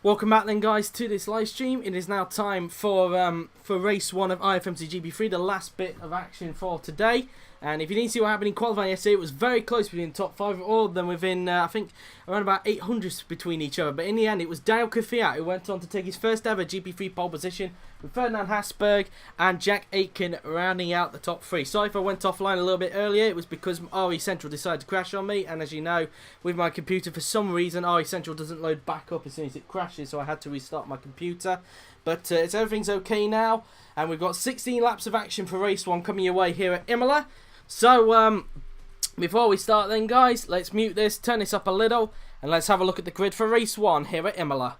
Welcome back then guys to this live stream. It is now time for race 1 of IFMC GP3, the last bit of action for today. And if you didn't see what happened in qualifying yesterday, it was very close between the top 5, all of them within, I think, around about 800 between each other. But in the end, it was Daniil Kvyat who went on to take his first ever GP3 pole position, with Ferdinand Habsburg and Jack Aitken rounding out the top 3. Sorry if I went offline a little bit earlier. It was because RE Central decided to crash on me. And as you know, with my computer, for some reason, RE Central doesn't load back up as soon as it crashes. So I had to restart my computer. But everything's okay now. And we've got 16 laps of action for race 1 coming your way here at Imola. So, before we start then guys, let's mute this, turn this up a little, and let's have a look at the grid for race 1 here at Imola.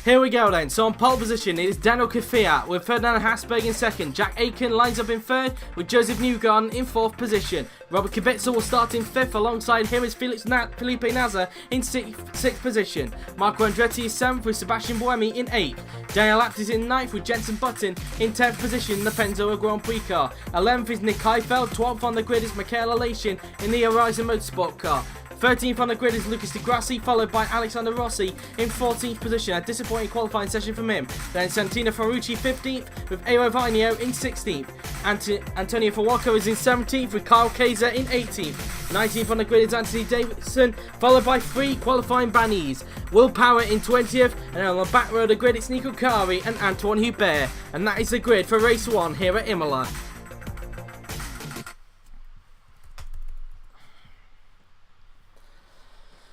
Here we go then. So on pole position it is Daniil Kvyat with Ferdinand Habsburg in second. Jack Aitken lines up in third with Josef Newgarden in fourth position. Robert Kubica will start in fifth. Alongside him is Felipe Nasr in sixth position. Marco Andretti is seventh with Sébastien Buemi in eighth. Daniil is in ninth with Jensen Button in 10th position in the Pennzoil Grand Prix car. 11th is Nick Heidfeld. 12th on the grid is Michael Elation in the Horizon Motorsport car. 13th on the grid is Lucas Grassi, followed by Alexander Rossi in 14th position. A disappointing qualifying session from him. Then Dino Ferrari 15th with Vinio in 16th. Antonio Fuoco is in 17th with Kyle Kaiser in 18th. 19th on the grid is Anthony Davidson, followed by 3 qualifying bannies. Will Power in 20th, and on the back row of the grid it's Nico Kari and Antoine Hubert. And that is the grid for race 1 here at Imola.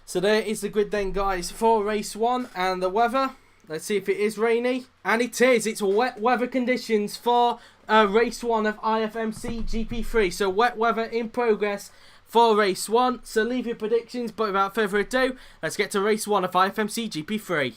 So there is the grid then guys for race 1, and the weather, let's see if it is rainy, and it is. It's wet weather conditions for race 1 of IFMC GP3, so wet weather in progress for race 1, so leave your predictions, but without further ado, let's get to race 1 of IFMC GP3.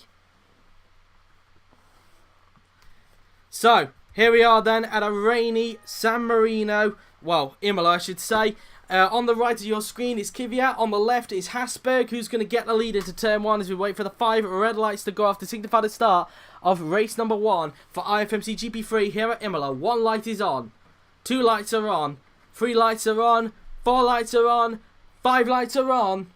So, here we are then at a rainy San Marino, well, Imola I should say. On the right of your screen is Kvyat, on the left is Habsburg, who's going to get the lead into turn 1 as we wait for the 5 red lights to go off to signify the start of race number 1 for IFMC GP3 here at Imola. 1 light is on, 2 lights are on, 3 lights are on, 4 lights are on, 5 lights are on.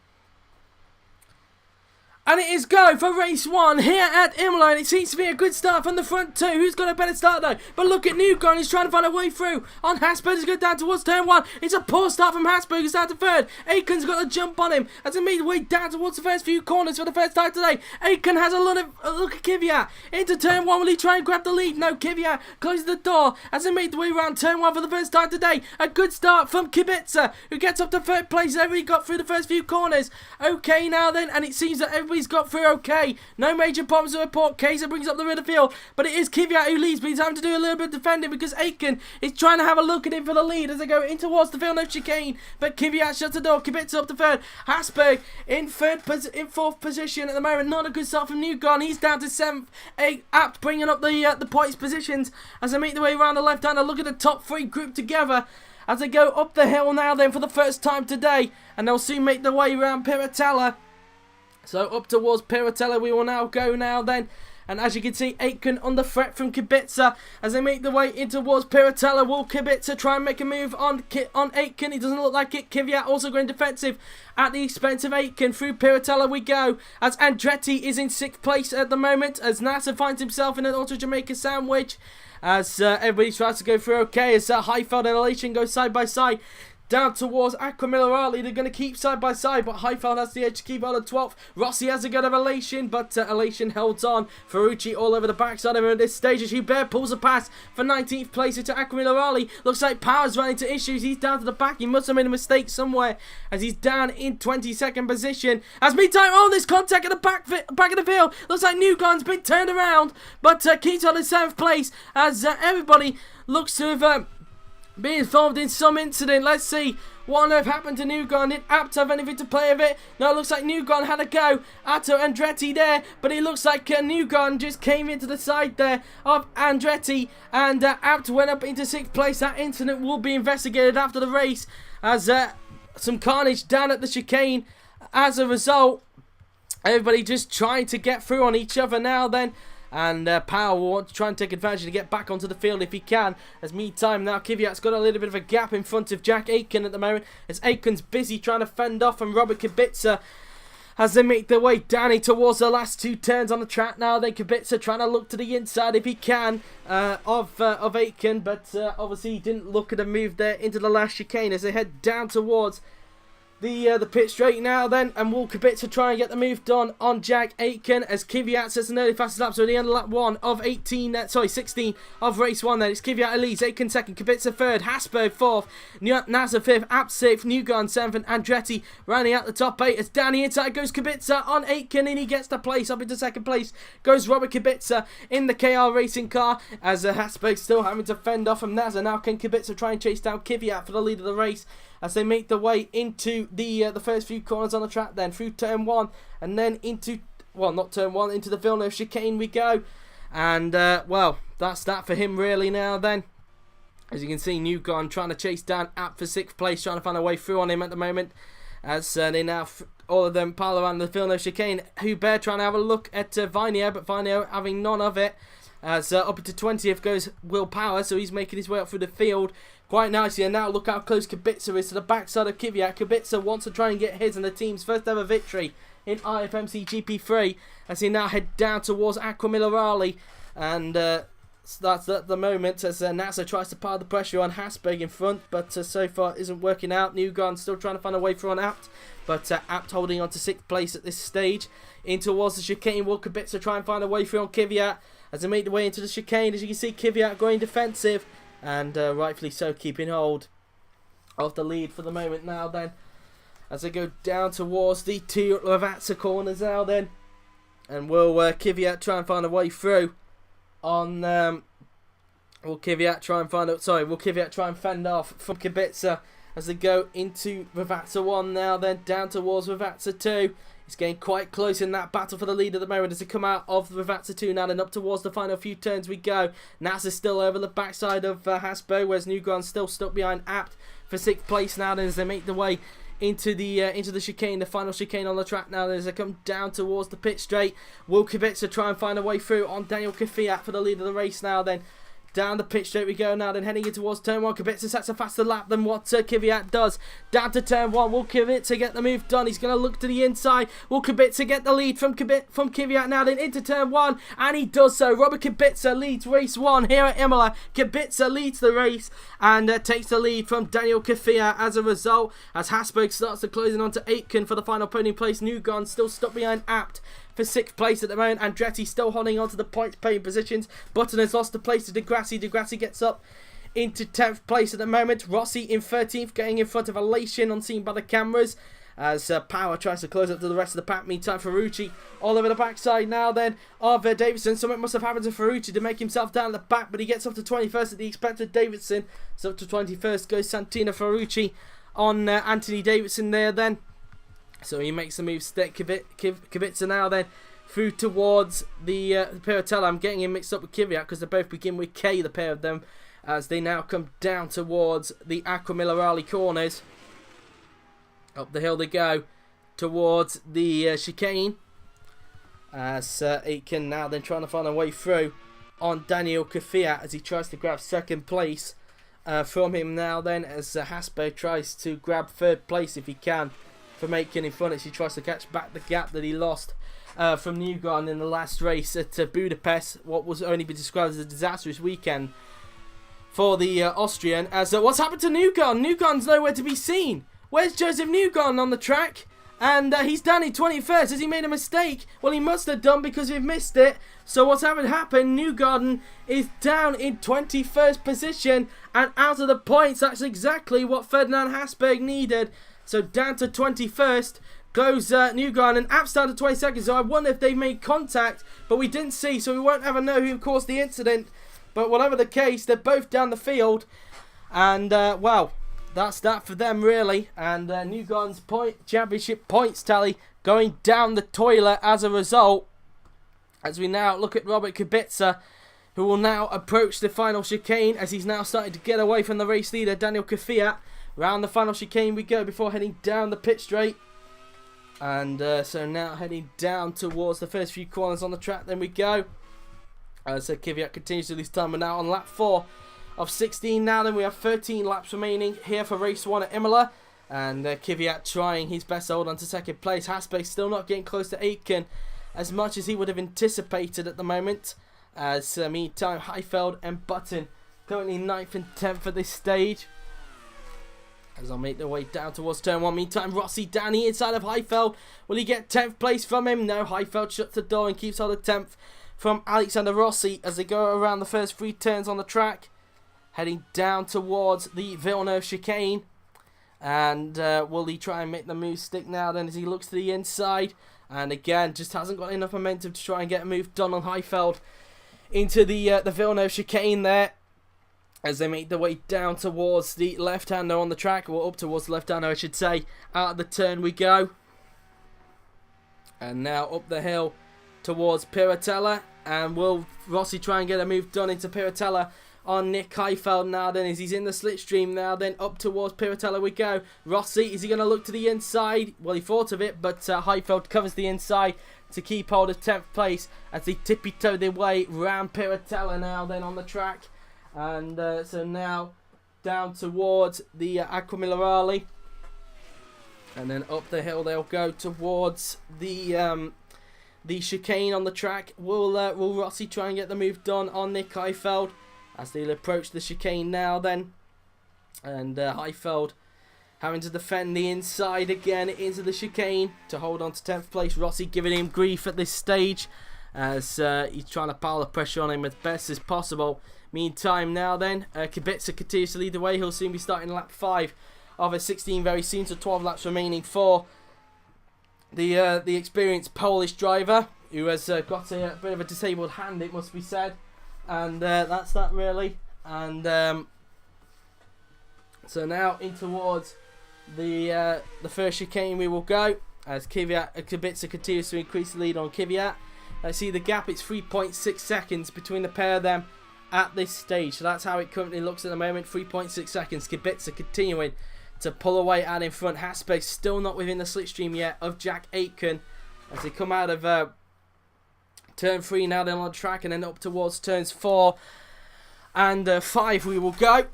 And it is go for race 1 here at Imola, and it seems to be a good start from the front 2. Who's got a better start though? But look at Newgarden, he's trying to find a way through. On Habsburg, he's going down towards turn 1. It's a poor start from Habsburg, he's down to third. Aitken's got a jump on him as he made his way down towards the first few corners for the first time today. Aitken has a look at Kvyat. Into turn 1, will he try and grab the lead? No, Kvyat closes the door as he made the way around turn 1 for the first time today. A good start from Kubica, who gets up to third place. Everybody got through the first few corners. Okay now then, and it seems that everybody's got through okay. No major problems to report. Kaiser brings up the rear of the field, but it is Kvyat who leads, but he's having to do a little bit of defending because Aitken is trying to have a look at him for the lead as they go in towards the field of chicane, but Kvyat shuts the door. Kubica up to third. Habsburg in fourth position at the moment. Not a good start from Newgarden. He's down to 7th. Apt bringing up the points positions as they make their way around the left hand. Look at the top 3 grouped together as they go up the hill now then for the first time today, and they'll soon make their way around Piratella. So up towards Piratella we will now go now then. And as you can see, Aitken on the threat from Kubica as they make their way in towards Piratella. Will Kubica try and make a move on Aitken? It doesn't look like it. Kvyat also going defensive at the expense of Aitken. Through Piratella we go as Andretti is in 6th place at the moment as Nasr finds himself in an Auto Jamaica sandwich as everybody tries to go through okay as Heidfeld and Elation go side by side. Down towards Aquamilarali, they're going to keep side by side, but Heidfeld has the edge to keep on at 12th. Rossi has a good of Elation, but Elation holds on. Ferrucci all over the backside of him at this stage as Hubert pulls a pass for 19th place into Aquamilarali. Looks like Power's running into issues. He's down to the back. He must have made a mistake somewhere as he's down in 22nd position. As meantime, oh, there's contact at the back of the field. Looks like Newgarden's been turned around, but keeps on in 7th place as everybody looks to have be involved in some incident. Let's see what on earth happened to Newgarden. Did Apt have anything to play of it? No, it looks like Newgarden had a go at Andretti there, but it looks like Newgarden just came into the side there of Andretti, and Apt went up into 6th place. That incident will be investigated after the race as some carnage down at the chicane. As a result, everybody just trying to get through on each other now then. And Power will want to try and take advantage to get back onto the field if he can. As meantime now Kvyat's got a little bit of a gap in front of Jack Aitken at the moment. As Aitken's busy trying to fend off from Robert Kubica. as they make their way down towards the last 2 turns on the track now. Then Kubica trying to look to the inside if he can of Aitken, but obviously he didn't look at a move there into the last chicane as they head down towards the pit straight now then, and will Kubica try and get the move done on Jack Aitken as Kvyat sets an early fastest lap, so the end of lap 1 of 16 of race 1 then. It's Kvyat who leads, Aitken second, Kubica third, Habsburg fourth, Nasr fifth, Abt sixth, Newgarden seventh, and Andretti rounding out the top 8 as down the inside goes Kubica on Aitken, and he gets the place. Up into second place goes Robert Kubica in the KR racing car as Habsburg still having to fend off from Nasr. Now can Kubica try and chase down Kvyat for the lead of the race as they make their way into the first few corners on the track then, through turn 1 and then into, well, not turn 1, into the Villeneuve chicane we go. And, well, that's that for him really now then. As you can see, Newgarden trying to chase down Abt for 6th place, trying to find a way through on him at the moment. As they now, all of them pile around the Villeneuve chicane. Hubert trying to have a look at Vinio, but Vinio having none of it. As up into 20th goes Will Power, so he's making his way up through the field quite nicely. And now look how close Kubica is to the backside of Kvyat. Kubica wants to try and get his and the team's first ever victory in IFMC GP3 as he now head down towards Aquaminerali. And that's at the moment as Nasr tries to pile the pressure on Habsburg in front, but so far isn't working out. Newgarden still trying to find a way through on Abt, but Abt holding on to 6th place at this stage. In towards the chicane, will Kubica try and find a way through on Kvyat as they make their way into the chicane. As you can see, Kvyat going defensive and rightfully so, keeping hold of the lead for the moment now then, as they go down towards the 2 Lavazza corners now then. And will Kvyat try and find a way through on will Kvyat try and fend off from Kubica as they go into Lavazza 1 now then, down towards Lavazza 2. It's getting quite close in that battle for the lead at the moment as they come out of Lavazza 2 now and up towards the final few turns we go. Nasr is still over the backside of Habsburg, whereas Newgarden still stuck behind Abt for 6th place now then, as they make their way into the chicane, the final chicane on the track now then, as they come down towards the pit straight. Will Kubica try and find a way through on Daniil Kvyat for the lead of the race now then. Down the pit straight we go now, then heading in towards turn 1. Kubica sets a faster lap than what Kvyat does. Down to turn 1. Will Kubica get the move done? He's going to look to the inside. Will Kubica get the lead from Kvyat now, then into turn 1? And he does so. Robert Kubica leads race 1 here at Imola. Kubica leads the race and takes the lead from Daniil Kvyat as a result. As Habsburg starts to close in onto Aitken for the final podium place. Newgarden still stuck behind Abt for 6th place at the moment. Andretti still holding on to the points paying positions. Button has lost the place to Grassi. Grassi gets up into 10th place at the moment. Rossi in 13th, getting in front of Elation, unseen by the cameras, as Power tries to close up to the rest of the pack. Meantime, Ferrucci all over the backside now then of Davidson. Something must have happened to Ferrucci to make himself down the back, but he gets up to 21st at the expense of Davidson. So up to 21st goes Santino Ferrucci on Anthony Davidson there then. So he makes the move, stick Kubica now then through towards the Pirotella. I'm getting him mixed up with Kvyat because they both begin with K, the pair of them, as they now come down towards the Aquaminerali corners. Up the hill they go towards the chicane, as Aitken now then trying to find a way through on Daniil Kvyat as he tries to grab 2nd place from him now then, as Habsburg tries to grab 3rd place if he can from Aitken in front as he tries to catch back the gap that he lost from Newgarden in the last race at Budapest, what was only been described as a disastrous weekend for the Austrian. As what's happened to Newgarden? Newgarden's nowhere to be seen. Where's Josef Newgarden on the track? And he's down in 21st. Has he made a mistake? Well, he must have done because we've missed it. So what's happened? Newgarden is down in 21st position and out of the points. That's exactly what Ferdinand Habsburg needed. So down to 21st goes Newgarden, and Abt's down to 22nd. So I wonder if they made contact, but we didn't see, so we won't ever know who caused the incident. But whatever the case, they're both down the field. And, well, that's that for them, really. And Newgarden's championship points tally going down the toilet as a result. As we now look at Robert Kubica, who will now approach the final chicane as he's now starting to get away from the race leader, Daniil Kvyat. Round the final chicane we go before heading down the pit straight. And so now heading down towards the first few corners on the track, then we go. So Kvyat continues to lose time. We're now on lap 4 of 16 now. Then we have 13 laps remaining here for race 1 at Imola. And Kvyat trying his best to hold on to second place. Habsburg still not getting close to Aitken as much as he would have anticipated at the moment. As meantime, Heidfeld and Button currently 9th and 10th at this stage. As I'll make their way down towards turn 1. Meantime, Rossi down the inside of Heidfeld. Will he get 10th place from him? No, Heidfeld shuts the door and keeps hold of 10th from Alexander Rossi as they go around the first 3 turns on the track. Heading down towards the Villeneuve chicane. And will he try and make the move stick now then as he looks to the inside? And again, just hasn't got enough momentum to try and get a move done on Heidfeld into the Villeneuve chicane there. As they make their way down towards the left-hander on the track, or up towards the left-hander I should say. Out of the turn we go. And now up the hill towards Piratella. And will Rossi try and get a move done into Piratella on Nick Heidfeld now then as he's in the slipstream now then up towards Piratella we go. Rossi, is he going to look to the inside? Well, he thought of it, but Heidfeld covers the inside to keep hold of 10th place as they tippy-toe their way round Piratella now then on the track. And so now down towards the Acqua Minerale. And then up the hill they'll go towards the chicane on the track. Will Rossi try and get the move done on Nick Heidfeld as they'll approach the chicane now then. And Heidfeld having to defend the inside again into the chicane to hold on to 10th place. Rossi giving him grief at this stage as he's trying to pile the pressure on him as best as possible. Meantime now then, Kubica continues to lead the way. He'll soon be starting lap 5 of a 16 very soon, so 12 laps remaining for the experienced Polish driver who has got a bit of a disabled hand, it must be said. And that's that really. And so now in towards the first chicane we will go as Kubica continues to increase the lead on Kvyat. Let's see the gap, it's 3.6 seconds between the pair of them at this stage. So that's how it currently looks at the moment, 3.6 seconds. Kubica continuing to pull away out in front. Habsburg still not within the slipstream yet of Jack Aitken as they come out of turn 3 now then on track and then up towards turns 4 and 5 we will go.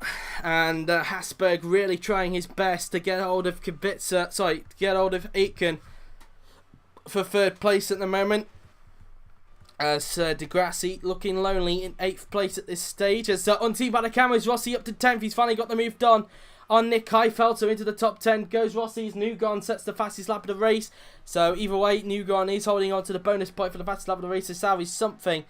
And Habsburg really trying his best to get hold of get hold of Aitken for 3rd place at the moment. As Grassi looking lonely in 8th place at this stage. As unseen by the cameras, Rossi up to 10th. He's finally got the move done on Nick Heidfeld. So into the top 10 goes Rossi's. Newgarden sets the fastest lap of the race. So either way, Newgarden is holding on to the bonus point for the fastest lap of the race to salvage something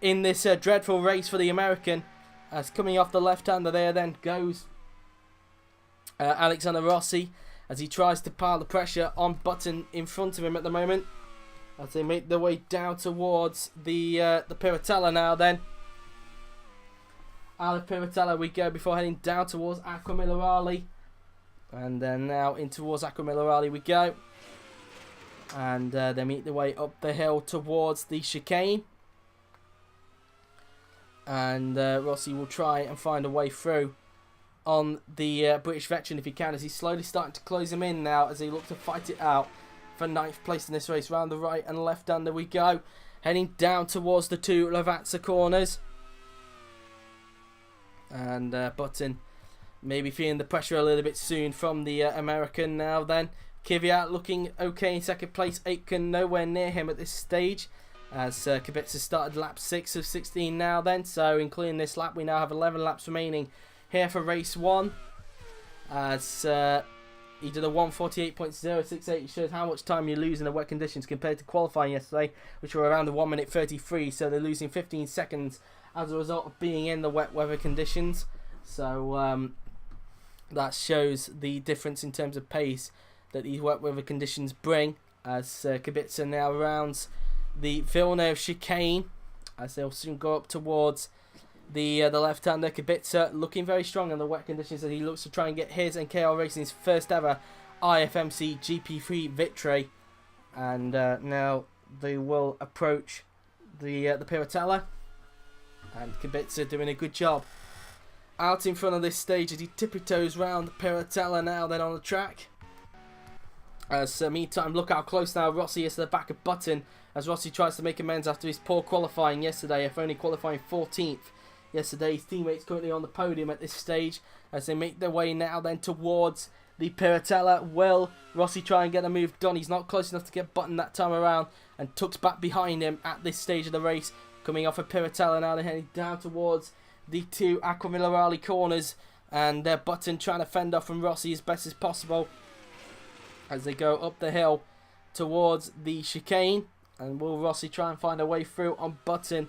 in this dreadful race for the American. As coming off the left-hander there then goes Alexander Rossi as he tries to pile the pressure on Button in front of him at the moment. As they make their way down towards the Piratella now then. Out of Piratella we go before heading down towards Acqua Minerale. And then now in towards Acqua Minerale we go. And they meet their way up the hill towards the chicane. And Rossi will try and find a way through on the British veteran if he can, as he's slowly starting to close him in now as they look to fight it out for 9th place in this race. Round the right and left hander we go, heading down towards the 2 Lavazza corners. And Button maybe feeling the pressure a little bit soon from the American now then. Kvyat looking okay in 2nd place. Aitken nowhere near him at this stage as Kubica started lap 6 of 16 now then. So including this lap we now have 11 laps remaining here for race 1 as he did a 1:48.068. It shows how much time you lose in the wet conditions compared to qualifying yesterday, which were around the 1:33. So they're losing 15 seconds as a result of being in the wet weather conditions. So that shows the difference in terms of pace that these wet weather conditions bring. As Kubica now rounds the Villeneuve chicane, as they'll soon go up towards the left-hander. Kubica looking very strong in the wet conditions as he looks to try and get his and KL Racing's first ever IFMC GP3 victory. And now they will approach the Piratella, and Kubica doing a good job out in front of this stage as he tippy-toes round the Piratella now then on the track. As meantime, look how close now Rossi is to the back of Button as Rossi tries to make amends after his poor qualifying yesterday, if only qualifying 14th yesterday. His teammates currently on the podium at this stage as they make their way now then towards the Piratella. Will Rossi try and get a move done? He's not close enough to get Button that time around, and tucks back behind him at this stage of the race. Coming off a Piratella now, they're heading down towards the 2 Aquaminerali corners, and Button trying to fend off from Rossi as best as possible as they go up the hill towards the chicane. And will Rossi try and find a way through on Button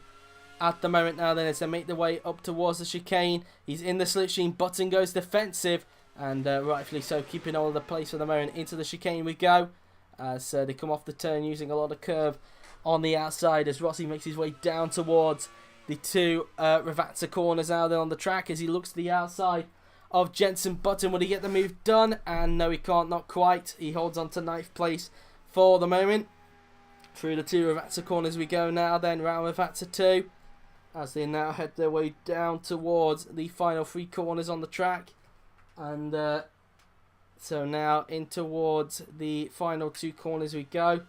at the moment now then as they make their way up towards the chicane? He's in the slipstream. Button goes defensive, and rightfully so, keeping all of the place for the moment. Into the chicane we go as they come off the turn using a lot of curve on the outside as Rossi makes his way down towards the 2 Ravazza corners now then on the track as he looks to the outside of Jenson Button. Will he get the move done? And no, he can't, not quite. He holds on to 9th place for the moment. Through the 2 Ravazza corners we go now then, round Ravazza 2, as they now head their way down towards the final 3 corners on the track. And so now in towards the final 2 corners we go.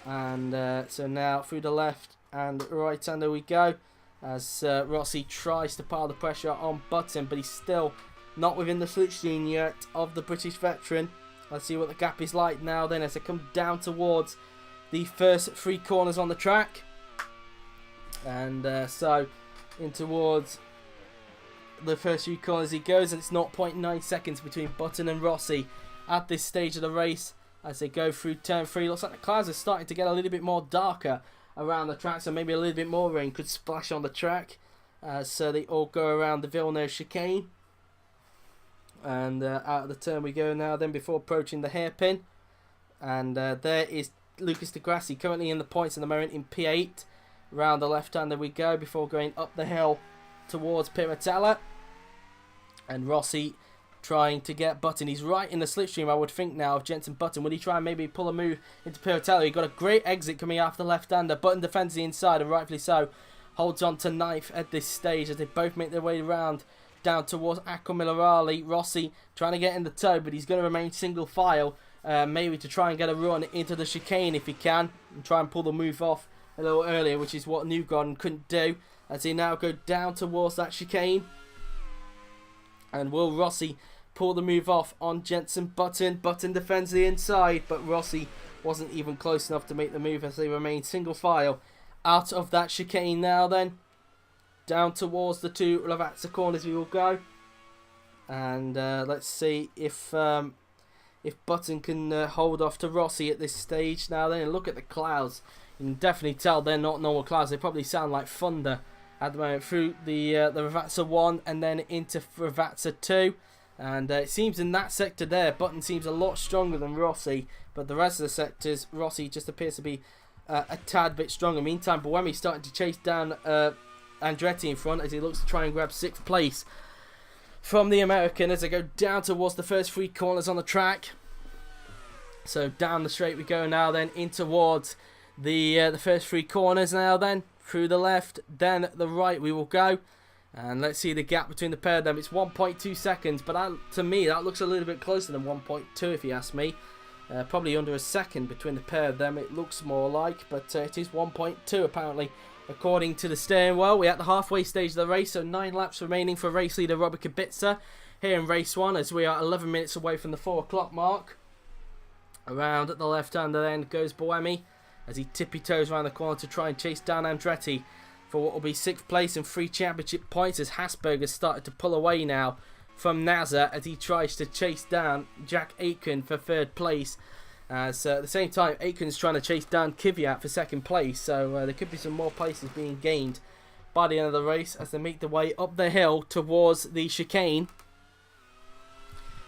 And so now through the left and right hander we go as Rossi tries to pile the pressure on Button, but he's still not within the slipstream yet of the British veteran. Let's see what the gap is like now then as they come down towards the first 3 corners on the track. And so in towards the first 3 corners he goes, and it's 0.9 seconds between Button and Rossi at this stage of the race as they go through turn 3. Looks like the clouds are starting to get a little bit more darker around the track, so maybe a little bit more rain could splash on the track. So they all go around the Villeneuve chicane. And out of the turn we go now then before approaching the hairpin. And there is Lucas Di Grassi currently in the points in the moment in P8. Round the left hander we go before going up the hill towards Piratella. And Rossi trying to get Button. He's right in the slipstream, I would think now, of Jenson Button. Would he try and maybe pull a move into Piratella? He got a great exit coming after the left-hander. Button defends the inside, and rightfully so. Holds on to 9th at this stage as they both make their way around down towards Aquaminerali. Rossi trying to get in the toe, but he's going to remain single file. Maybe to try and get a run into the chicane if he can, and try and pull the move off a little earlier, which is what Newgarden couldn't do. As they now go down towards that chicane. And will Rossi pull the move off on Jenson Button? Button defends the inside, but Rossi wasn't even close enough to make the move as they remain single file out of that chicane now then. Down towards the 2 Ravazza corners we will go. And let's see if Button can hold off to Rossi at this stage now then. And look at the clouds. You can definitely tell they're not normal clouds. They probably sound like thunder at the moment through the Ravazza 1 and then into Ravazza 2. And it seems in that sector there, Button seems a lot stronger than Rossi. But the rest of the sectors, Rossi just appears to be a tad bit stronger. Meantime, Buemi starting to chase down Andretti in front as he looks to try and grab 6th place from the American as they go down towards the first 3 corners on the track. So down the straight we go now then in towards the first 3 corners now then. Through the left, then the right we will go. And let's see the gap between the pair of them. It's 1.2 seconds, but to me that looks a little bit closer than 1.2 if you ask me. Probably under a second between the pair of them it looks more like, but it is 1.2 apparently according to the steering wheel. We're at the halfway stage of the race, so 9 laps remaining for race leader Robert Kubica here in race 1 as we are 11 minutes away from the 4 o'clock mark. Around at the left-hander then goes Buemi as he tippy-toes around the corner to try and chase down Andretti for what will be 6th place and 3 championship points as Habsburg has started to pull away now from Nasr as he tries to chase down Jack Aitken for 3rd place. As at the same time, Aitken's trying to chase down Kvyat for 2nd place, so there could be some more places being gained by the end of the race as they make their way up the hill towards the chicane.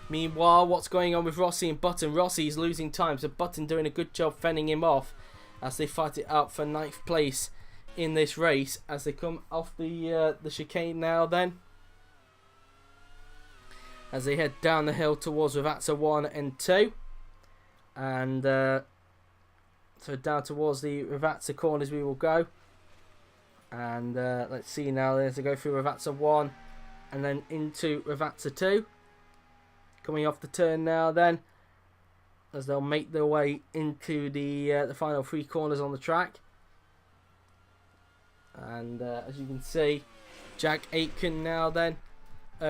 Meanwhile, what's going on with Rossi and Button? Rossi is losing time, so Button doing a good job fending him off as they fight it out for 9th place in this race as they come off the chicane now then. As they head down the hill towards Ravazza 1 and 2. And so down towards the Ravazza corners we will go. And let's see now as they go through Ravazza 1 and then into Ravazza 2. Coming off the turn now then, as they'll make their way into the final 3 corners on the track. And as you can see, Jack Aitken now then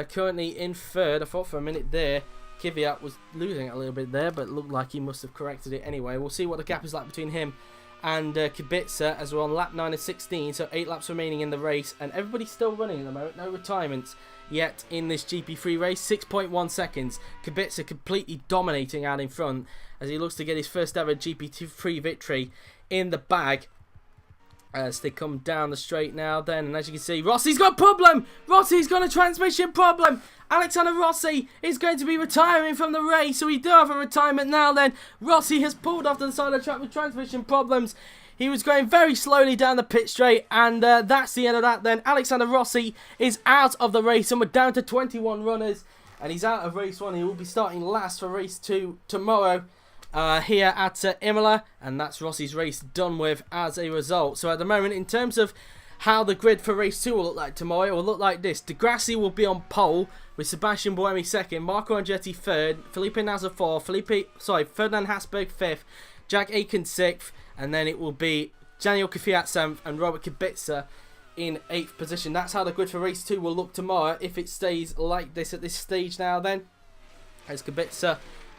currently in 3rd. I thought for a minute there Kvyat was losing it a little bit there, but it looked like he must have corrected it anyway. We'll see what the gap is like between him and Kubica as we're on lap 9 of 16, so 8 laps remaining in the race, and everybody's still running at the moment, no retirements yet in this GP3 race. 6.1 seconds, Kubica completely dominating out in front as he looks to get his first ever GP3 victory in the bag. As they come down the straight now then, and as you can see, Rossi's got a problem! Rossi's got a transmission problem! Alexander Rossi is going to be retiring from the race, so we do have a retirement now then. Rossi has pulled off to the side of the track with transmission problems. He was going very slowly down the pit straight, and that's the end of that then. Alexander Rossi is out of the race, and we're down to 21 runners, and he's out of race 1. He will be starting last for race 2 tomorrow. Here at Imola, and that's Rossi's race done with as a result. So at the moment, in terms of how the grid for race 2 will look like tomorrow, it will look like this. Grassi will be on pole with Sébastien Buemi 2nd, Marco Andretti 3rd, Felipe Nasr 4th, Ferdinand Habsburg 5th, Jack Aitken 6th, and then it will be Daniil Kvyat 7th and Robert Kubica in 8th position. That's how the grid for race 2 will look tomorrow if it stays like this at this stage now then. As Kubica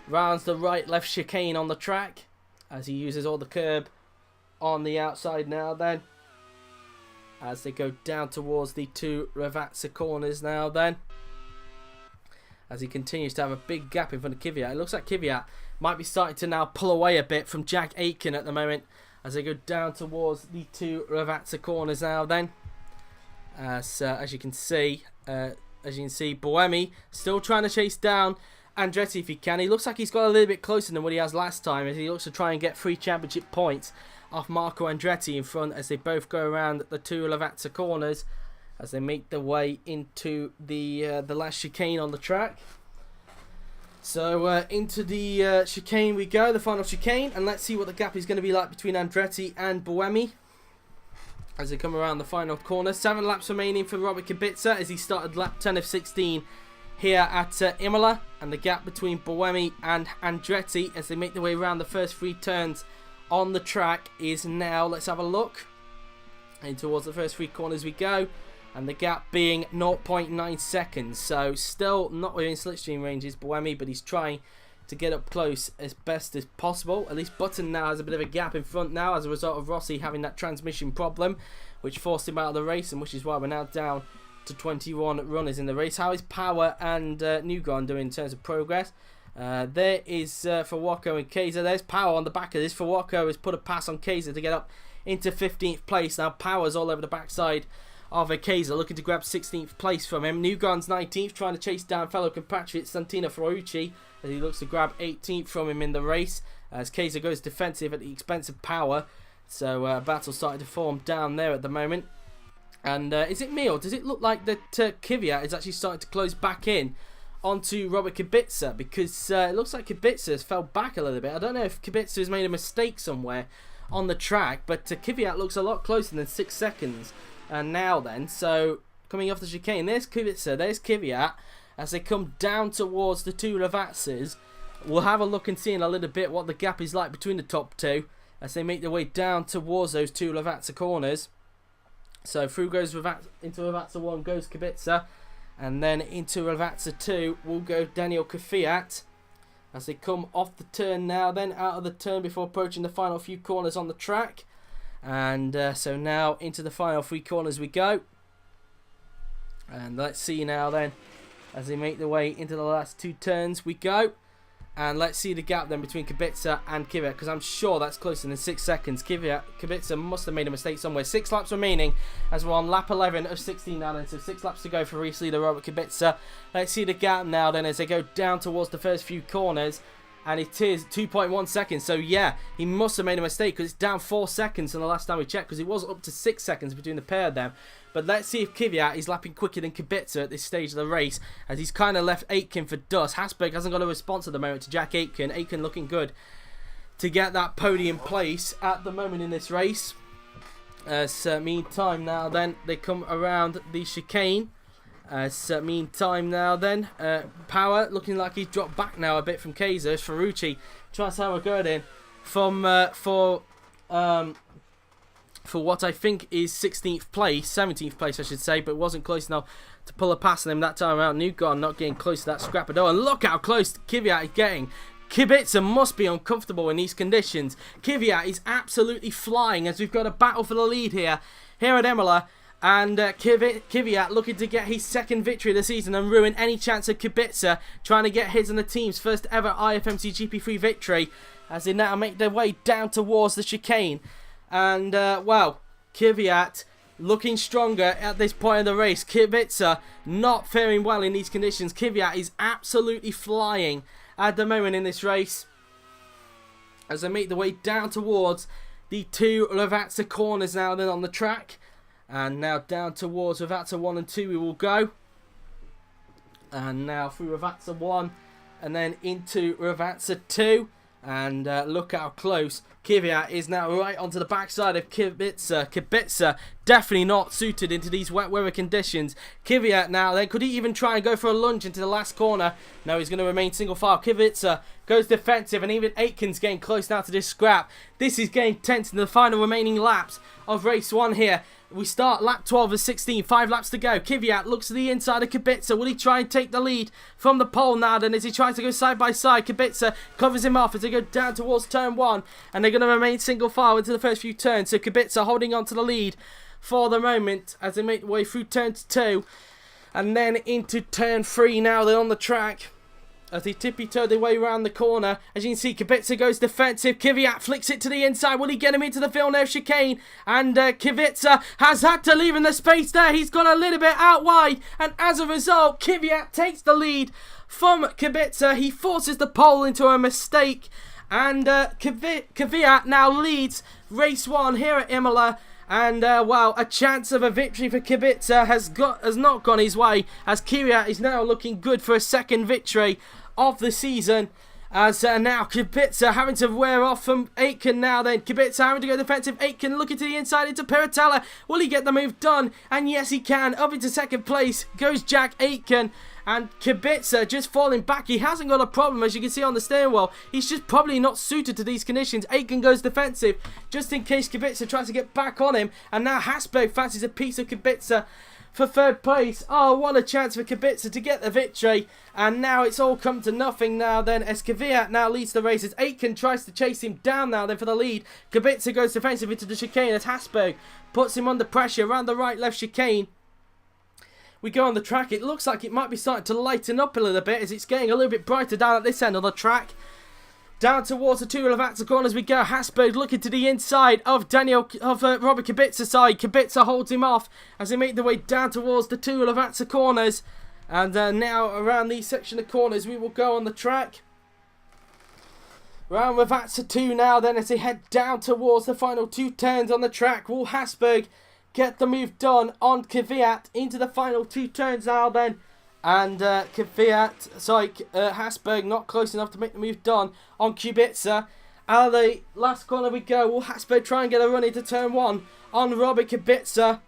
rounds the right-left chicane on the track as he uses all the curb on the outside now then. As they go down towards the 2 Ravazza corners now then. As he continues to have a big gap in front of Kvyat. It looks like Kvyat might be starting to now pull away a bit from Jack Aitken at the moment. As they go down towards the 2 Ravazza corners now then. As you can see, Buemi still trying to chase down Andretti if he can. He looks like he's got a little bit closer than what he has last time as he looks to try and get 3 championship points off Marco Andretti in front as they both go around the 2 Lavazza corners as they make their way into the last chicane on the track. So into the chicane we go, the final chicane, and let's see what the gap is going to be like between Andretti and Buemi as they come around the final corner. 7 laps remaining for Robert Kubica as he started lap 10 of 16 here at Imola, and the gap between Buemi and Andretti as they make their way around the first 3 turns on the track is now, let's have a look, and towards the first 3 corners we go, and the gap being 0.9 seconds, so still not within slipstream ranges Buemi, but he's trying to get up close as best as possible. At least Button now has a bit of a gap in front now as a result of Rossi having that transmission problem which forced him out of the race, and which is why we're now down to 21 runners in the race. How is Power and Newgarden doing in terms of progress? There is Fawako and Kaiser. There's Power on the back of this. Fawako has put a pass on Kaiser to get up into 15th place. Now Power's all over the backside of Kaiser, looking to grab 16th place from him. Newgarden's 19th, trying to chase down fellow compatriot Santino Ferrucci as he looks to grab 18th from him in the race as Kaiser goes defensive at the expense of Power. So a battle starting to form down there at the moment. And is it me, or does it look like that Kvyat is actually starting to close back in onto Robert Kubica? Because it looks like Kubica has fell back a little bit. I don't know if Kubica has made a mistake somewhere on the track, but Kvyat looks a lot closer than 6 seconds now then. So coming off the chicane, there's Kubica, there's Kvyat as they come down towards the 2 Ravazzas. We'll have a look and see in a little bit what the gap is like between the top 2 as they make their way down towards those 2 Lavazza corners. So through goes into Ravazza 1 goes Kubica, and then into Ravazza 2 will go Daniil Kvyat as they come off the turn now then, out of the turn before approaching the final few corners on the track. And so now into the final 3 corners we go. And let's see now then, as they make their way into the last 2 turns we go. And let's see the gap then between Kubica and Kvyat, because I'm sure that's closer than 6 seconds. Kubica must have made a mistake somewhere. 6 laps remaining as we're on lap 11 of 16 now then, so 6 laps to go for race leader Robert Kubica. Let's see the gap now then as they go down towards the first few corners, and it is 2.1 seconds. So yeah, he must have made a mistake because it's down 4 seconds from the last time we checked, because it was up to 6 seconds between the pair of them. But let's see if Kvyat is lapping quicker than Kubica at this stage of the race, as he's kind of left Aitken for dust. Habsburg hasn't got a response at the moment to Jack Aitken. Aitken looking good to get that podium place at the moment in this race. Meantime now then, they come around the chicane. Meantime now then, Power looking like he's dropped back now a bit from Kaiser. Ferrucci tries to have a go at him for for what I think is 16th place, 17th place I should say, but wasn't close enough to pull a pass on him that time around. Newgarden not getting close to that scrap at all, and look how close Kvyat is getting. Kubica must be uncomfortable in these conditions. Kvyat is absolutely flying as we've got a battle for the lead here at Imola. And Kvyat looking to get his second victory of the season and ruin any chance of Kubica trying to get his and the team's first ever IFMC GP3 victory as they now make their way down towards the chicane. And, well, Kvyat looking stronger at this point of the race. Kubica not faring well in these conditions. Kvyat is absolutely flying at the moment in this race as they make their way down towards the two Lavazza corners now then on the track. And now down towards Ravazza 1 and 2 we will go. And now through Ravazza 1 and then into Ravazza 2. And look how close Kvyat is now right onto the backside of Kubica. Kubica definitely not suited into these wet weather conditions. Kvyat now then, could he even try and go for a lunge into the last corner? No, he's going to remain single file. Kubica goes defensive, and even Aitken's getting close now to this scrap. This is getting tense in the final remaining laps of race 1 here. We start lap 12 of 16, 5 laps to go. Kvyat looks to the inside of Kubica. Will he try and take the lead from the pole now then as he tries to go side by side? Kubica covers him off as they go down towards turn 1. And they're going to remain single file into the first few turns. So Kubica holding on to the lead for the moment as they make their way through turn 2. And then into turn 3 now. They're on the track as they tippy-toe their way around the corner. As you can see, Kubica goes defensive. Kvyat flicks it to the inside. Will he get him into the Villeneuve chicane? And Kubica has had to leave in the space there. He's gone a little bit out wide. And as a result, Kvyat takes the lead from Kubica. He forces the pole into a mistake. And Kvyat now leads race 1 here at Imola. And, well, a chance of a victory for Kubica has not gone his way, as Kvyat is now looking good for a second victory of the season. As now Kubica having to wear off from Aitken now then. Kubica having to go defensive. Aitken looking to the inside into Piratella. Will he get the move done? And yes, he can. Up into second place goes Jack Aitken. And Kubica just falling back. He hasn't got a problem, as you can see on the steering wheel. He's just probably not suited to these conditions. Aitken goes defensive just in case Kubica tries to get back on him. And now Habsburg fancies a piece of Kubica for third place. Oh, what a chance for Kubica to get the victory. And now it's all come to nothing now then, as Kvyat now leads the race as Aitken tries to chase him down now then for the lead. Kubica goes defensive into the chicane as Habsburg puts him under pressure around the right-left chicane. We go on the track. It looks like it might be starting to lighten up a little bit as it's getting a little bit brighter down at this end of the track. Down towards the two Lavazza corners we go. Habsburg looking to the inside of Robert Kubica's side. Kubica holds him off as they make their way down towards the two Lavazza corners. And now around these section of corners we will go on the track. Round Lavazza 2 now then as they head down towards the final 2 turns on the track. Will Habsburg get the move done on Kvyat into the final 2 turns now then? And Habsburg not close enough to make the move done on Kubica. Out of the last corner we go. Will Habsburg try and get a run into turn 1 on Robert Kubica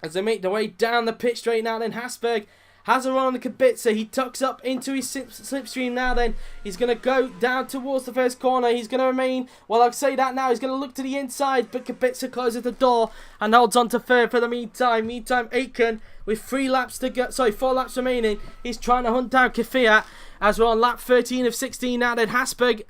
as they make their way down the pit straight now then? Habsburg has a run on the Kubica. He tucks up into his slipstream now then. He's going to go down towards the first corner. He's going to remain, well, I'll say that now. He's going to look to the inside, but Kubica closes the door and holds on to third for the meantime. Meantime, Aitken, with 4 laps remaining, he's trying to hunt down Kvyat as we're on lap 13 of 16 now then. Habsburg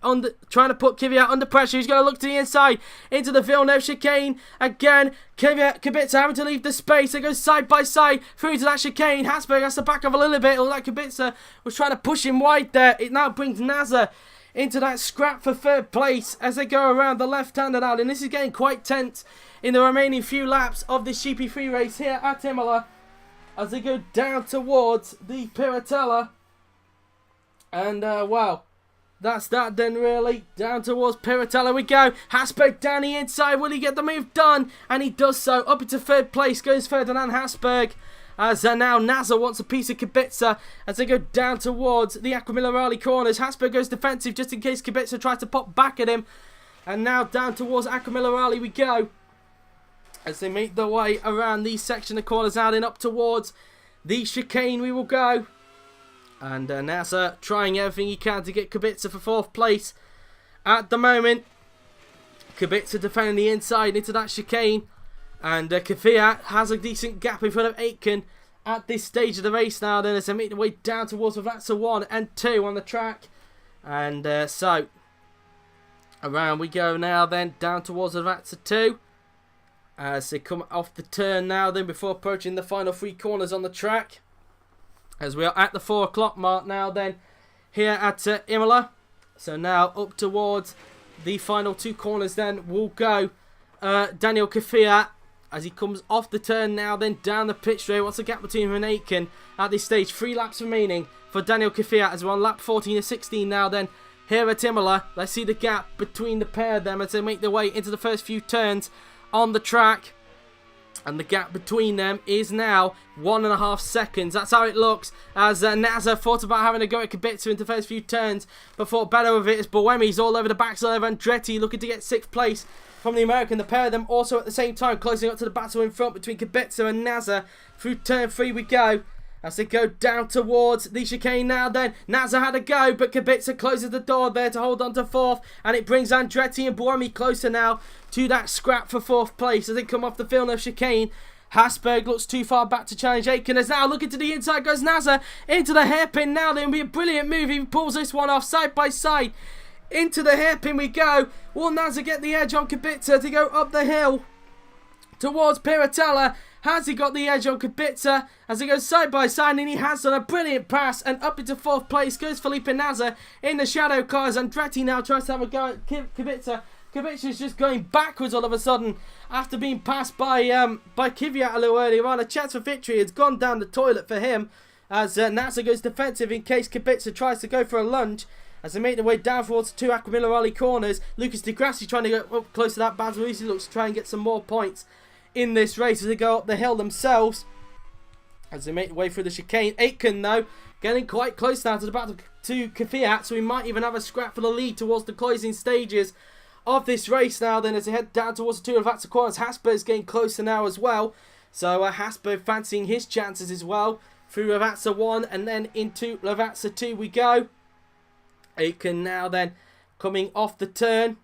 trying to put Kvyat under pressure. He's going to look to the inside into the Villeneuve chicane. Again, Kubica having to leave the space. They go side by side through to that chicane. Habsburg has to back off a little bit. Like Kubica was trying to push him wide there. It now brings Nasr into that scrap for third place as they go around the left-hander now. And this is getting quite tense in the remaining few laps of this GP3 race here at Imola as they go down towards the Piratella. And, well, that's that then really. Down towards Piratella we go. Habsburg down the inside. Will he get the move done? And he does so. Up into third place goes Ferdinand Habsburg. As now Nasr wants a piece of Kubica as they go down towards the Aquaminerali corners. Habsburg goes defensive just in case Kubica tries to pop back at him. And now down towards Aquaminerali we go as they make their way around these section of corners out and up towards the chicane we will go. And Nasr trying everything he can to get Kubica for 4th place at the moment. Kubica defending the inside into that chicane. And Kvyat has a decent gap in front of Aitken at this stage of the race now. Then as they make their way down towards Lavazza 1 and 2 on the track. And so around we go now then, down towards Lavazza 2. As they come off the turn now then, before approaching the final 3 corners on the track. As we are at the 4 o'clock mark now then, here at Imola. So now up towards the final 2 corners then will go Daniil Kvyat. As he comes off the turn now, then down the pit straight. What's the gap between him and Aitken at this stage? 3 laps remaining for Daniil Kvyat as we're on lap 14 and 16 now then. Here at Imola, let's see the gap between the pair of them as they make their way into the first few turns on the track. And the gap between them is now 1.5 seconds. That's how it looks as Nasr thought about having a go at Kubica into the first few turns, but thought better of it as Buemi's all over the backside of Andretti looking to get 6th place from the American. The pair of them also at the same time closing up to the battle in front between Kubica and Nasr. Through turn 3 we go as they go down towards the chicane now then. Nasr had a go, but Kubica closes the door there to hold on to 4th, and it brings Andretti and Buemi closer now to that scrap for 4th place as they come off the Villeneuve chicane. Habsburg looks too far back to challenge Aitken as now looking to the inside goes Nasr into the hairpin now. Then will be a brilliant move. He pulls this one off side by side. Into the hairpin we go. Will Nasr get the edge on Kubica to go up the hill towards Piratella? Has he got the edge on Kubica as he goes side by side, and he has done a brilliant pass, and up into 4th place goes Felipe Nasr in the shadow cars. Andretti now tries to have a go at Kubica. Kubica's just going backwards all of a sudden after being passed by Kvyat a little earlier on. A chance for victory has gone down the toilet for him as Nasr goes defensive in case Kubica tries to go for a lunge. As they make their way down towards the 2 Aquaminerali corners, Lucas Di Grassi trying to go up close to that. Bazzarusi looks to try and get some more points in this race as they go up the hill themselves. As they make their way through the chicane, Aitken though getting quite close now to the battle to Kvyat, so we might even have a scrap for the lead towards the closing stages of this race now then as they head down towards the 2 Lavazza corners. Habsburg's getting closer now as well, so Habsburg fancying his chances as well through Lavazza 1 and then into Lavazza 2 we go. Aitken now then coming off the turn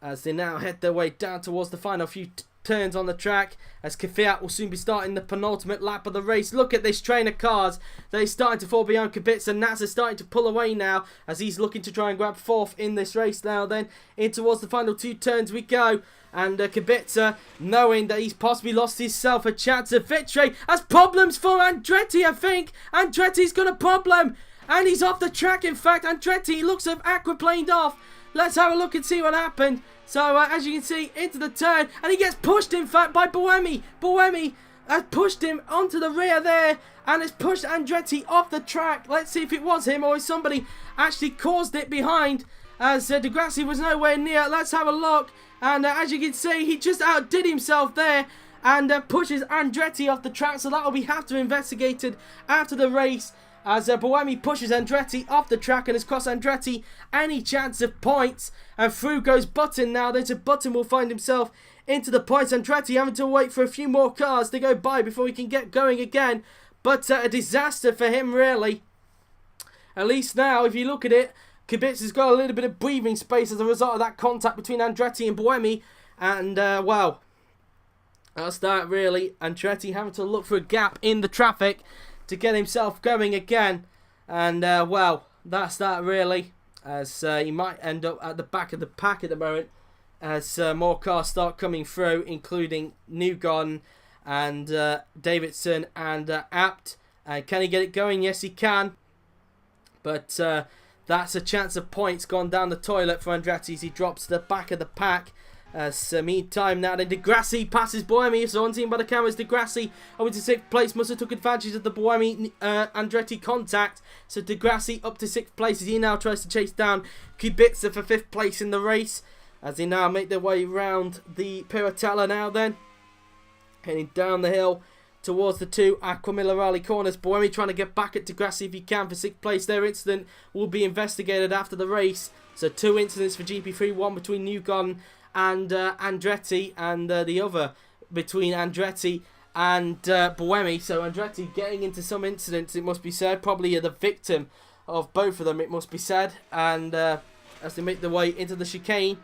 as they now head their way down towards the final few turns on the track as Kvyat will soon be starting the penultimate lap of the race. Look at this train of cars. They're starting to fall behind Kubica. Nasr starting to pull away now as he's looking to try and grab 4th in this race now then. In towards the final 2 turns we go. And Kubica, knowing that he's possibly lost himself a chance of victory, has problems for Andretti, I think. Andretti's got a problem. And he's off the track, in fact. Andretti looks to have aquaplaned off. Let's have a look and see what happened. So, as you can see, into the turn. And he gets pushed, in fact, by Buemi. Buemi has pushed him onto the rear there. And has pushed Andretti off the track. Let's see if it was him or if somebody actually caused it behind. As Di Grassi was nowhere near. Let's have a look. And as you can see, he just outdid himself there. And pushes Andretti off the track. So that will have to be investigated after the race. As Buemi pushes Andretti off the track and has cost Andretti any chance of points. And through goes Button now. Then Button will find himself into the points. Andretti having to wait for a few more cars to go by before he can get going again. But a disaster for him really. At least now, if you look at it, Kubica's got a little bit of breathing space as a result of that contact between Andretti and Buemi. And, well, that's that really. Andretti having to look for a gap in the traffic to get himself going again. And, well, that's that really. As he might end up at the back of the pack at the moment. As more cars start coming through, including Newgarden and Davidson and Abt. And can he get it going? Yes, he can. But that's a chance of points gone down the toilet for Andretti as he drops to the back of the pack. Meantime now then Di Grassi passes Buemi, so unseen by the cameras Di Grassi over to 6th place. Must have took advantage of the Buemi Andretti contact, so Di Grassi up to 6th place as he now tries to chase down Kubica for 5th place in the race as they now make their way round the Piratella now then, heading down the hill towards the 2 Aquaminerali corners. Buemi trying to get back at Di Grassi if he can for 6th place. Their incident will be investigated after the race, so 2 incidents for GP3, one between Newgarden and Andretti, and the other between Andretti and Buemi. So Andretti getting into some incidents, it must be said, probably the victim of both of them, it must be said. And as they make their way into the chicane,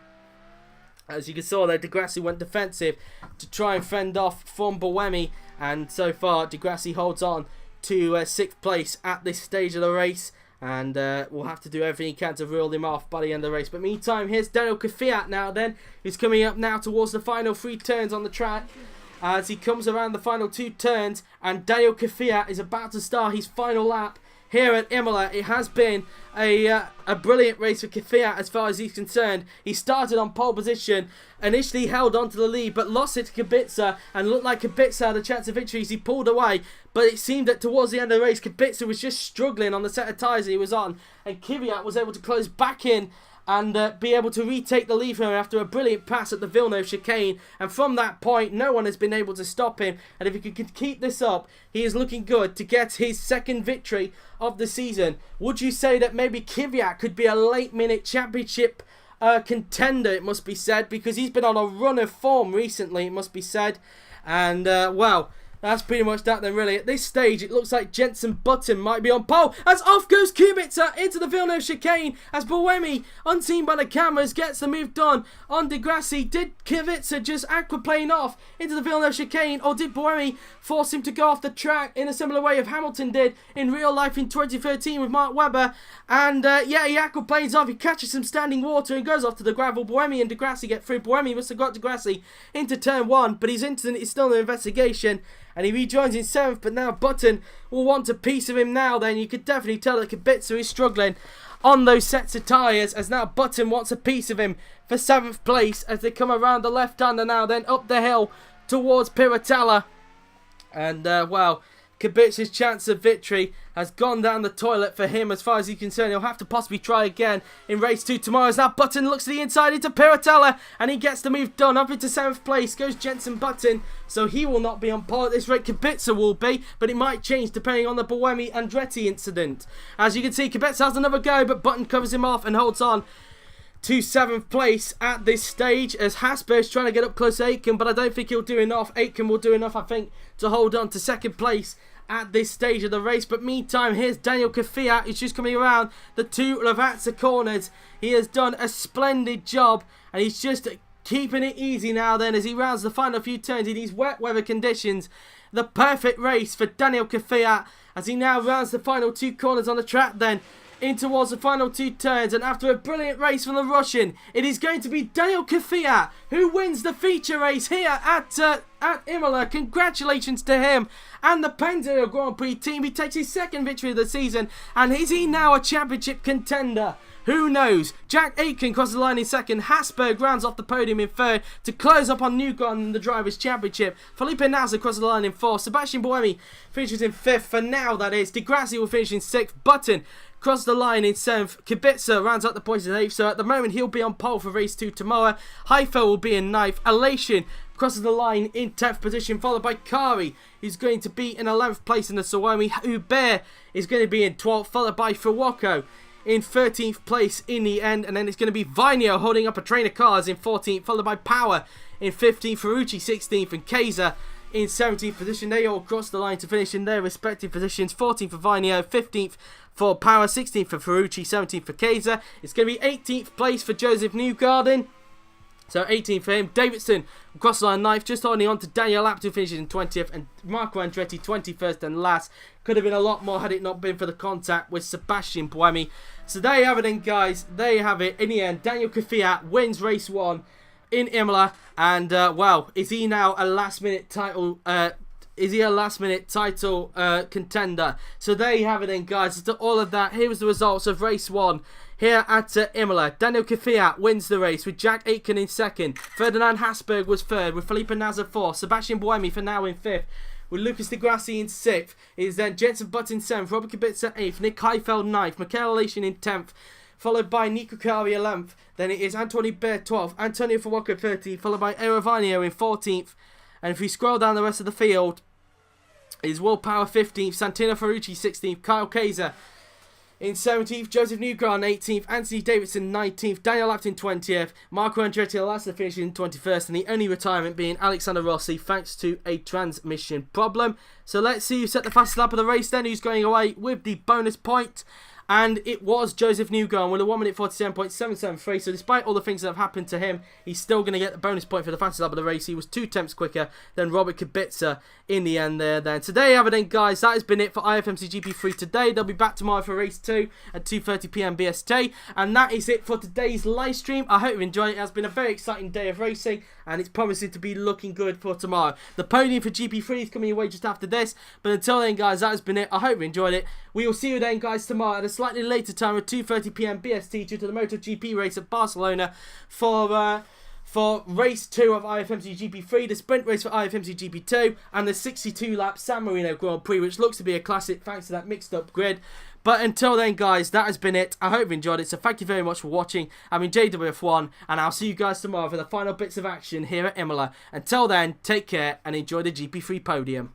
As you can see there, Grassi went defensive to try and fend off from Buemi, and so far Grassi holds on to 6th place at this stage of the race, and we'll have to do everything he can to rule him off by the end of the race. But meantime, here's Daniil Kvyat now then, who's coming up now towards the final 3 turns on the track. As he comes around the final 2 turns, and Daniil Kvyat is about to start his final lap here at Imola. It has been a brilliant race for Kvyat as far as he's concerned. He started on pole position, initially held on to the lead, but lost it to Kubica, and looked like Kubica had a chance of victory as he pulled away. But it seemed that towards the end of the race, Kubica was just struggling on the set of tyres he was on, and Kvyat was able to close back in and be able to retake the lead from him after a brilliant pass at the Villeneuve chicane. And from that point, no one has been able to stop him. And if he could keep this up, he is looking good to get his 2nd victory of the season. Would you say that maybe Kvyat could be a late-minute championship contender, it must be said, because he's been on a run of form recently, it must be said. And, well, that's pretty much that then, really. At this stage, it looks like Jenson Button might be on pole, as off goes Kubica into the Villeneuve chicane, as Buemi, unseen by the cameras, gets the move done on Grassi. Did Kubica just aquaplane off into the Villeneuve chicane, or did Buemi force him to go off the track in a similar way of Hamilton did in real life in 2013 with Mark Webber? And yeah, he aquaplanes off, he catches some standing water and goes off to the gravel. Buemi and Grassi get through. Buemi must have got Grassi into turn 1, but his incident is still under investigation, and he rejoins in 7th. But now Button will want a piece of him now then. You could definitely tell that Kubica is struggling on those sets of tyres, as now Button wants a piece of him for 7th place as they come around the left-hander now then up the hill towards Piratella. And well, Kubica's chance of victory has gone down the toilet for him as far as he's concerned. He'll have to possibly try again in race 2 tomorrow, as now Button looks to the inside into Piratella, and he gets the move done. Up into 7th place goes Jenson Button, so he will not be on pole at this rate. Kubica will be, but it might change depending on the Buemi Andretti incident. As you can see, Kubica has another go, but Button covers him off and holds on to 7th place at this stage, as Habsburg's trying to get up close to Aitken, but I don't think he'll do enough. Aitken will do enough, I think, to hold on to 2nd place at this stage of the race. But meantime, here's Daniil Kvyat, who's just coming around the 2 Lavazza corners. He has done a splendid job, and he's just keeping it easy now then as he rounds the final few turns in these wet weather conditions. The perfect race for Daniil Kvyat as he now rounds the final 2 corners on the track then in towards the final 2 turns, and after a brilliant race from the Russian, it is going to be Daniil Kvyat who wins the feature race here at Imola. Congratulations to him and the Pennzoil Grand Prix team. He takes his 2nd victory of the season, and is he now a championship contender? Who knows? Jack Aitken crosses the line in 2nd. Habsburg rounds off the podium in 3rd to close up on Newgarden in the Drivers' Championship. Felipe Nasr crosses the line in 4th. Sébastien Buemi finishes in 5th for now, that is. Grassi will finish in 6th. Button crosses the line in 7th. Kubica rounds out the points in 8th. So at the moment, he'll be on pole for race 2 tomorrow. Heidfeld will be in 9th. Elation crosses the line in 10th position, followed by Kari, who's going to be in 11th place in the Suomi. Hubert is going to be in 12th, followed by Fuoco in 13th place in the end, and then it's going to be Vinio holding up a train of cars in 14th, followed by Power in 15th, Ferrucci 16th, and Kaiser in 17th position. They all cross the line to finish in their respective positions. 14th for Vinio, 15th for Power, 16th for Ferrucci, 17th for Kaiser. It's going to be 18th place for Josef Newgarden. So 18th for him. Davidson across the line 9th, just holding on to Daniil Aptu, finishes in 20th, and Marco Andretti 21st and last. Could have been a lot more had it not been for the contact with Sébastien Buemi. So there you have it then, guys. There you have it. In the end, Daniil Kvyat wins race 1 in Imola, and well, is he now a last-minute title? Is he a last-minute title contender? So there you have it then, guys. After all of that, here was the results of race 1 here at Imola. Daniil Kvyat wins the race with Jack Aitken in 2nd. Ferdinand Habsburg was 3rd with Felipe Nasr 4th. Sébastien Buemi for now in 5th. With Lucas Di Grassi in 6th. It is then Jenson Button 7th. Robert Kubica 8th. Nick Heidfeld 9th. Michael Elation in 10th. Followed by Nico Kari 11th. Then it is Anthony Bear 12th. Antonio Fuoco 13th. Followed by Aerovinio in 14th. And if we scroll down the rest of the field, it is Will Power 15th. Santino Ferrucci 16th. Kyle Kaiser in 17th, Josef Newgarden 18th, Anthony Davidson 19th, Daniil Aptu 20th, Marco Andretti the last to finish in 21st, and the only retirement being Alexander Rossi thanks to a transmission problem. So let's see who set the fastest lap of the race then, who's going away with the bonus point. And it was Josef Newgarden with a 1 minute 47.773. So despite all the things that have happened to him, he's still going to get the bonus point for the fastest lap of the race. He was 2 tenths quicker than Robert Kubica in the end there. Then today, everything, guys, that has been it for IFMC GP3 today. They'll be back tomorrow for race 2 at 2:30 PM BST. And that is it for today's live stream. I hope you've enjoyed it. It has been a very exciting day of racing, and it's promising to be looking good for tomorrow. The podium for GP3 is coming your way just after this. But until then, guys, that has been it. I hope you enjoyed it. We will see you then, guys, tomorrow at a slightly later time at 2:30 PM BST due to the MotoGP race at Barcelona for race 2 of IFMC GP3, the sprint race for IFMC GP2, and the 62-lap San Marino Grand Prix, which looks to be a classic thanks to that mixed-up grid. But until then, guys, that has been it. I hope you enjoyed it, so thank you very much for watching. I've been JWF1, and I'll see you guys tomorrow for the final bits of action here at Imola. Until then, take care and enjoy the GP3 podium.